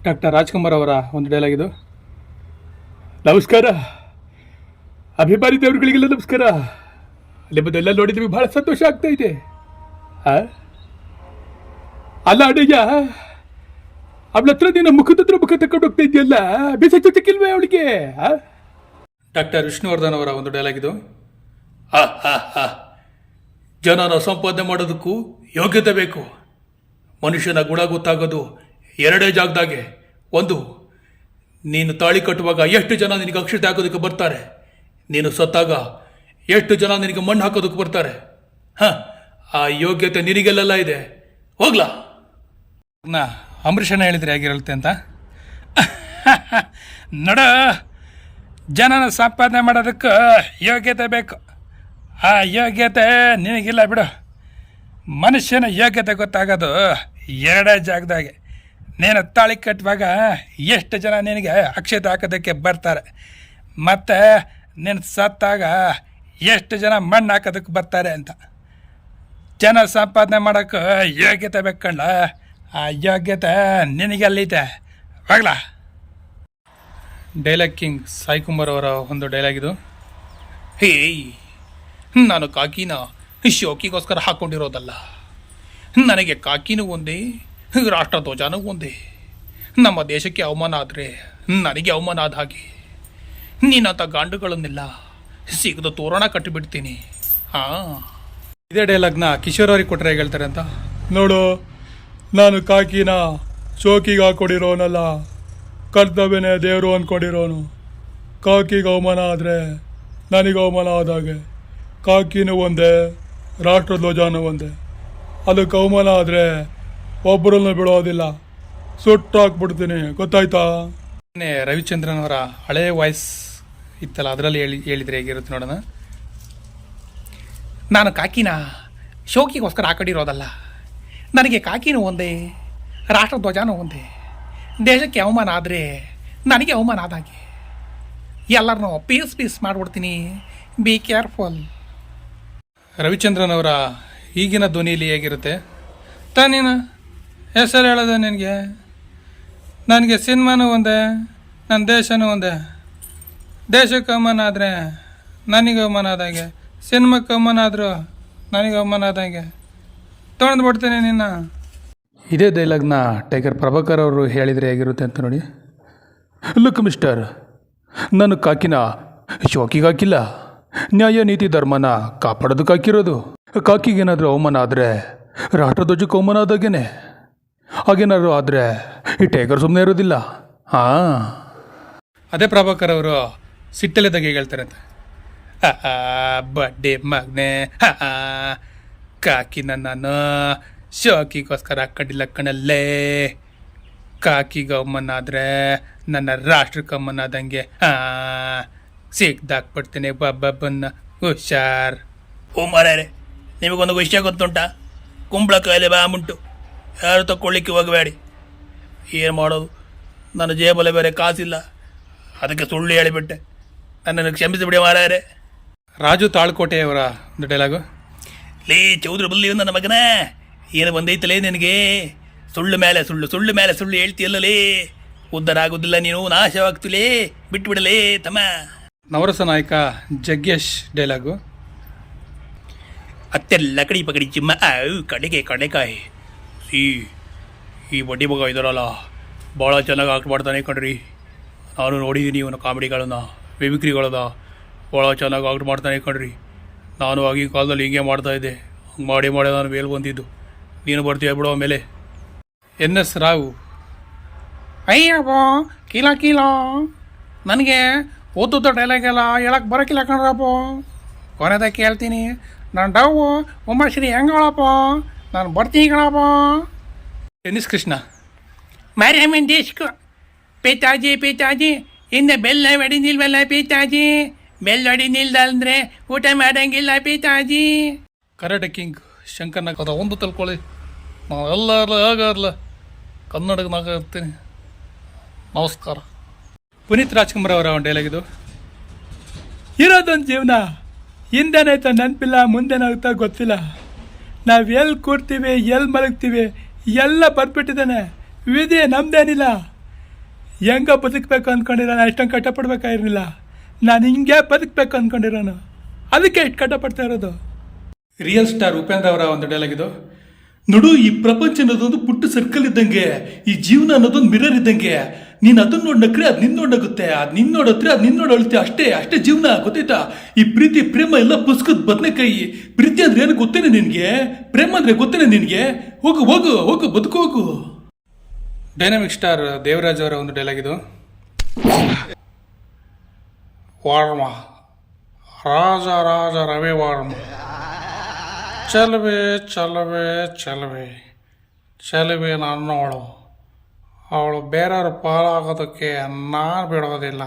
Doctor Rajkumar ಅವರ ಒಂದು dialogue ಇದು. ನಮಸ್ಕಾರ ಅಭಿಮಾನಿ ದೇವರುಗಳಿಗೆಲ್ಲ ನಮಸ್ಕಾರ. ನಿಮ್ಮದೆಲ್ಲ ನೋಡಿದ್ವಿ, ಬಹಳ ಸಂತೋಷ ಆಗ್ತಾ ಇದೆ. ಅಲ್ಲ ಅಣ್ಣಯ್ಯ, ಅವಳ ಹತ್ರ ನಿನ್ನ ಮುಖದ ಮುಖ ತಕೊಂಡು ಹೋಗ್ತಾ ಇದೆಯಲ್ಲ, ಬೇಸಕ್ಕಿಲ್ವೇ ಅವಳಿಗೆ? ಡಾಕ್ಟರ್ ವಿಷ್ಣುವರ್ಧನ್ ಅವರ ಒಂದು ಡೈಲಾಗ್ ಇದು. ಜನನ ಸಂಪಾದನೆ ಮಾಡೋದಕ್ಕೂ ಯೋಗ್ಯತೆ ಬೇಕು. ಮನುಷ್ಯನ ಗುಣ ಗೊತ್ತಾಗೋದು ಎರಡೇ ಜಾಗದಾಗೆ. ಒಂದು, ನೀನು ತಾಳಿ ಕಟ್ಟುವಾಗ ಎಷ್ಟು ಜನ ನಿನಗೆ ಅಕ್ಷತೆ ಹಾಕೋದಕ್ಕೆ ಬರ್ತಾರೆ, ನೀನು ಸತ್ತಾಗ ಎಷ್ಟು ಜನ ನಿನಗೆ ಮಣ್ಣು ಹಾಕೋದಕ್ಕೆ ಬರ್ತಾರೆ. ಆ ಯೋಗ್ಯತೆ ನಿನಗೆಲ್ಲ ಇದೆ. ಹೋಗ್ಲಾ? ಅಂಬರೀಷನ ಹೇಳಿದ್ರೆ ಹೇಗಿರುತ್ತೆ ಅಂತ. ನೋಡ, ಜನನ ಸಂಪಾದನೆ ಮಾಡೋದಕ್ಕೆ ಯೋಗ್ಯತೆ ಬೇಕು. ಆ ಯೋಗ್ಯತೆ ನಿನಗಿಲ್ಲ ಬಿಡು. ಮನುಷ್ಯನ ಯೋಗ್ಯತೆ ಗೊತ್ತಾಗೋದು ಎರಡೇ ಜಾಗದಾಗೆ. ನೀನು ತಾಳಿ ಕಟ್ಟುವಾಗ ಎಷ್ಟು ಜನ ನಿನಗೆ ಅಕ್ಷತೆ ಹಾಕೋದಕ್ಕೆ ಬರ್ತಾರೆ, ಮತ್ತು ನೀನು ಸತ್ತಾಗ ಎಷ್ಟು ಜನ ಮಣ್ಣು ಹಾಕೋದಕ್ಕೆ ಬರ್ತಾರೆ ಅಂತ. ಜನ ಸಂಪಾದನೆ ಮಾಡೋಕ್ಕೆ ಯೋಗ್ಯತೆ ಬೇಕಂಡ. ಆ ಯೋಗ್ಯತೆ ನಿನಗೆಲ್ಲೈತೆ. ಹೋಗ್ಲಾ? ಡೈಲಾಗ್ ಕಿಂಗ್ ಸಾಯಿ ಕುಮಾರ್ ಅವರ ಒಂದು ಡೈಲಾಗ್ ಇದು. ನಾನು ಕಾಕಿನ ಶೋಕಿಗೋಸ್ಕರ ಹಾಕ್ಕೊಂಡಿರೋದಲ್ಲ. ನನಗೆ ಕಾಕಿನೂ ಒಂದೇ, ರಾಷ್ಟ್ರಧ್ವಜನೂ ಒಂದೇ. ನಮ್ಮ ದೇಶಕ್ಕೆ ಅವಮಾನ ಆದರೆ ನನಗೆ ಅವಮಾನ ಆದ ಹಾಗೆ. ನೀನಂಥ ಗಾಂಡುಗಳನ್ನೆಲ್ಲ ಸಿಗದ ತೋರಣ ಕಟ್ಟಿಬಿಡ್ತೀನಿ. ಇದೇ ಡೈಲಾಗ್ನ ಕಿಶೋರ್ ಅವ್ರಿಗೆ ಕೊಟ್ಟರೆ ಹೇಗೆ ಹೇಳ್ತಾರೆ ಅಂತ ನೋಡು. ನಾನು ಕಾಕಿನ ಶೋಕಿಗೆ ಹಾಕ್ಕೊಂಡಿರೋನಲ್ಲ, ಕರ್ತವ್ಯನೇ ದೇವರು ಅಂದ್ಕೊಂಡಿರೋನು. ಕಾಕಿಗೆ ಅವಮಾನ ಆದರೆ ನನಗೆ ಅವಮಾನ ಆದಾಗೆ. ಕಾಕಿನೂ ಒಂದೇ, ರಾಷ್ಟ್ರಧ್ವಜನೂ ಒಂದೇ. ಅದಕ್ಕೆ ಅವಮಾನ ಆದರೆ ಒಬ್ಬರನ್ನು ಬಿಡೋದಿಲ್ಲ, ಸುಟ್ಟು ಹಾಕ್ಬಿಡ್ತೀನಿ. ಗೊತ್ತಾಯ್ತಾ? ರವಿಚಂದ್ರನ್ ಅವರ ಹಳೆಯ ವಾಯ್ಸ್ ಇತ್ತಲ್ಲ, ಅದರಲ್ಲಿ ಹೇಳಿದರೆ ಹೇಗಿರುತ್ತೆ ನೋಡೋಣ. ನಾನು ಕಾಕಿನ ಶೋಕಿಗೋಸ್ಕರ ಹಾಕೊಂಡಿರೋದಲ್ಲ. ನನಗೆ ಕಾಕಿನೂ ಒಂದೇ, ರಾಷ್ಟ್ರಧ್ವಜನೂ ಒಂದೇ. ದೇಶಕ್ಕೆ ಅವಮಾನ ಆದರೆ ನನಗೆ ಅವಮಾನ ಆದಾಗೆ. ಎಲ್ಲರನ್ನೂ ಪೀಸ್ ಮಾಡಿಬಿಡ್ತೀನಿ. Be careful. ರವಿಚಂದ್ರನ್ ಅವರ ಈಗಿನ ಧ್ವನಿಯಲ್ಲಿ ಹೇಗಿರುತ್ತೆ? ತಾನೇನ ಹೆಸರು ಹೇಳೋದು ನಿನಗೆ? ನನಗೆ ಸಿನಿಮಾನೂ ಒಂದೇ, ನನ್ನ ದೇಶನೂ ಒಂದೇ. ದೇಶಕ್ಕೆ ಅವಮಾನ ಆದರೆ ನನಗೆ ಅವಮಾನ ಆದಾಗೆ, ಸಿನಿಮಾಕ್ಕೆ ಅವಮಾನ ಆದರೂ ನನಗೆ ಅವಮಾನ ಆದಾಗೆ. ತೊಗೊಂಡು ಬಿಡ್ತೀನಿ ನಿನ್ನ. ಇದೇ ಡೈಲಾಗ್ನ ಟೈಗರ್ ಪ್ರಭಾಕರ್ ಅವರು ಹೇಳಿದರೆ ಹೇಗಿರುತ್ತೆ ಅಂತ ನೋಡಿ. ಲುಕ್ ಮಿಸ್ಟರ್, ನಾನು ಕಾಕಿನ ಶೋಕಿಗೆ ಹಾಕಿಲ್ಲ, ನ್ಯಾಯ ನೀತಿ ಧರ್ಮನ ಕಾಪಾಡೋದಕ್ಕೆ ಹಾಕಿರೋದು. ಕಾಕಿಗೇನಾದರೂ ಅವಮಾನ ಆದರೆ ರಾಷ್ಟ್ರಧ್ವಜಕ್ಕೆ ಅವಮಾನ ಆದಾಗೇನೆ. ಹಾಗೇನಾದ್ರು ಆದರೆ ಈ ಟೈಗರ್ ಸುಮ್ಮನೆ ಇರೋದಿಲ್ಲ. ಅದೇ ಪ್ರಭಾಕರ್ ಅವರು ಸಿಟ್ಟಲ್ಲಿದ್ದಾಗ ಹೇಗೆ ಹೇಳ್ತಾರೆ ಅಂತ. ಬಡ್ಡೆ ಮಗನೆ, ಕಾಕಿನ ನಾನು ಶೋಕಿಗೋಸ್ಕರ ಹಾಕೊಂಡಿಲ್ಲ ಕಣಲ್ಲೇ. ಕಾಕಿಗೆ ಅವಮಾನ ಆದರೆ ನನ್ನ ರಾಷ್ಟ್ರಕ್ಕೆ ಅವಮಾನ ಆದಂಗೆ. ಸಿಗ್ದಾಕ್ಬಿಡ್ತೀನಿ ಬನ್ನ. ಹುಷಾರ್. ಮಾರ್ಯಾರೆ, ನಿಮಗೊಂದು ವಿಷಯ ಗೊತ್ತುಂಟ? ಕುಂಬಳಕಾಯಿಲೆ ಬಾಮುಂಟು, ಯಾರು ತಗೊಳ್ಳಿಕ್ಕೆ ಹೋಗಬೇಡಿ. ಏನು ಮಾಡೋದು, ನನ್ನ ಜೇಬಲ್ಲಿ ಬೇರೆ ಕಾಸಿಲ್ಲ, ಅದಕ್ಕೆ ಸುಳ್ಳು ಹೇಳಿಬಿಟ್ಟೆ. ನನ್ನನ್ನು ಕ್ಷಮಿಸಿಬಿಡಿ ಮಾರ್ಯಾರೆ. ರಾಜು ತಾಳ್ಕೋಟೆಯವರ ಒಂದು ಡೈಲಾಗು. ಲೇ ಚೌದ್ರ ಬಲ್ಲಿ ನನ್ನ ಮಗನ, ಏನು ಬಂದೈತಲೇ ನಿನಗೆ? ಸುಳ್ಳು ಮೇಲೆ ಸುಳ್ಳು, ಸುಳ್ಳು ಮೇಲೆ ಸುಳ್ಳು ಹೇಳ್ತೀಯಲ್ಲಲೇ. ಉದ್ಧಾರ ಆಗೋದಿಲ್ಲ ನೀನು, ನಾಶವಾಗ್ತಿಲೇ. ಬಿಟ್ಬಿಡಲೇ ತಮ್ಮ. ನವರಸ ನಾಯಕ ಜಗ್ಗೇಶ್ ಡೈಲಾಗು. ಅತ್ತೆಲ್ಲ ಕಡಿ ಪಕಡಿ ಚಿಮ್ಮ ಕಡೆಗೆ ಕಡೆಕಾಯಿ. ಈ ಬಡ್ಡಿ ಮಗ ಇದ್ದಾರಲ್ಲ, ಭಾಳ ಚೆನ್ನಾಗಿ ಆಕ್ಟ್ ಮಾಡ್ತಾನೆ ಕಣ್ರಿ. ನಾನು ನೋಡಿದ್ದೀನಿ ಇವನ ಕಾಮಿಡಿಗಳನ್ನ, ಮಿಮಿಕ್ರಿಗಳನ್ನ. ಭಾಳ ಚೆನ್ನಾಗಿ ಆಕ್ಟ್ ಮಾಡ್ತಾನೆ ಕಣ್ರಿ. ನಾನು ಆಗಿನ ಕಾಲದಲ್ಲಿ ಹಿಂಗೆ ಮಾಡ್ತಾಯಿದ್ದೆ. ಹಂಗೆ ಮಾಡಿ ನಾನು ಮೇಲೆ ಬಂದಿದ್ದು. ನೀನು ಬರ್ತೀಯ ಬಿಡೋ ಮೇಲೆ. NS ರಾವ್. ಅಯ್ಯಪ್ಪ ಕೀಲೋ ನನಗೆ ಓದುತ್ತ ಡೈಲಾಗೆಲ್ಲ ಹೇಳಕ್ಕೆ ಬರೋಕ್ಕಿಲ್ಲ ಕಣ್ರಪ್ಪ. ಕೊನೆದಾಗ ಕೇಳ್ತೀನಿ, ನಾನು ಡವ್ವು ಉಮಾಶ್ರೀ ಹೆಂಗಳಪ್ಪ, ನಾನು ಬರ್ತೀನಿ ಕಣಪ್ಪ. NS ಕೃಷ್ಣ. ಮಾರ್ಯಾಮನ್ ದೇಶಕ್ಕೆ ಪಿತಾಜಿ ಹಿಂದೆ ಬೆಲ್ಲ ಹೊಡಿನಿಲ್ವಲ್ಲ ಪಿತಾಜಿ. ಬೆಲ್ಲ ಹೊಡಿನಿಲ್ದಂದ್ರೆ ಊಟ ಮಾಡೋಂಗಿಲ್ಲ ಪಿತಾಜಿ. Karate king Shankar Nag. ಅದ ಒಂದು ತಲ್ಕೊಳ್ಳಿ, ನಾವು ಎಲ್ಲರಲ್ಲ ಹೇಗಾರಲ್ಲ ಕನ್ನಡನಾಗ ಇರ್ತೀನಿ. ನಮಸ್ಕಾರ. ಪುನೀತ್ ರಾಜ್ಕುಮಾರ್ ಅವರ ಒಂದು ಡೈಲಾಗ್ ಇದು. ಇರೋದೊಂದು ಜೀವನ, ಹಿಂದೇನಾಯ್ತಾ ನೆನಪಿಲ್ಲ, ಮುಂದೇನಾಗ್ತಾ ಗೊತ್ತಿಲ್ಲ. ನಾವು ಎಲ್ಲಿ ಕೂಡ್ತೀವಿ, ಎಲ್ಲಿ ಮಲಗ್ತೀವಿ ಎಲ್ಲ ಬರ್ಬಿಟ್ಟಿದ್ದಾನೆ. ವಿಧಿ ನಮ್ದೇನಿಲ್ಲ. ಹೆಂಗ ಬದುಕಬೇಕು ಅಂದ್ಕೊಂಡಿರೋಣ ಅಷ್ಟೊಂದು ಕಷ್ಟಪಡ್ಬೇಕಾಗಿರಲಿಲ್ಲ. ನಾನು ಹಿಂಗೆ ಬದುಕಬೇಕು ಅಂದ್ಕೊಂಡಿರೋನು, ಅದಕ್ಕೆ ಇಷ್ಟು ಕಷ್ಟಪಡ್ತಾ ಇರೋದು. ರಿಯಲ್ ಸ್ಟಾರ್ ಉಪೇಂದ್ರ ಅವರ ಒಂದು ಡೈಲಾಗ್ ಇದು. ನೋಡು, ಈ ಪ್ರಪಂಚ ಅನ್ನೋದೊಂದು ಪುಟ್ಟ ಸರ್ಕಲ್ ಇದ್ದಂಗೆ, ಈ ಜೀವನ ಅನ್ನೋದೊಂದು ಮಿರರ್ ಇದ್ದಂಗೆ. ನೀನು ಅದನ್ನ ನೋಡಿ ನಕ್ರೆ ಅದು ನಿನ್ನ ನೋಡಾಗುತ್ತೆ, ಅದು ನಿನ್ನ ನೋಡತ್ರೆ ಅದು ನಿನ್ನ ನೋಡಳುತ್ತೆ. ಅಷ್ಟೇ ಅಷ್ಟೇ ಜೀವನ, ಗೊತ್ತಾಯ್ತಾ? ಈ ಪ್ರೀತಿ ಪ್ರೇಮ ಎಲ್ಲ ಪುಸ್ತಕದ ಬದನೆಕಾಯಿ. ಪ್ರೀತಿ ಅಂದ್ರೆ ಏನು ಗೊತ್ತೇನೆ ನಿನಗೆ? ಪ್ರೇಮ ಅಂದ್ರೆ ಗೊತ್ತೇನೆ ನಿನಗೆ? ಹೋಗು ಹೋಗು ಹೋಗು, ಬದುಕು ಹೋಗು. ಡೈನಾಮಿಕ್ ಸ್ಟಾರ್ ದೇವರಾಜ್ ಅವರ ಒಂದು ಡೈಲಾಗ್ ಇದು. ವಾರ್ಮ ರಾಜ ರಾಜ ರವಿ ವಾರ್ಮ, ಚಲವೆ ಚಲವೆ ಚಲವೆ ಚಲವೆ ನನ್ನವಳು, ಅವಳು ಬೇರೆಯವ್ರ ಪಾಲಾಗೋದಕ್ಕೆ ನಾನು ಬಿಡೋದಿಲ್ಲ.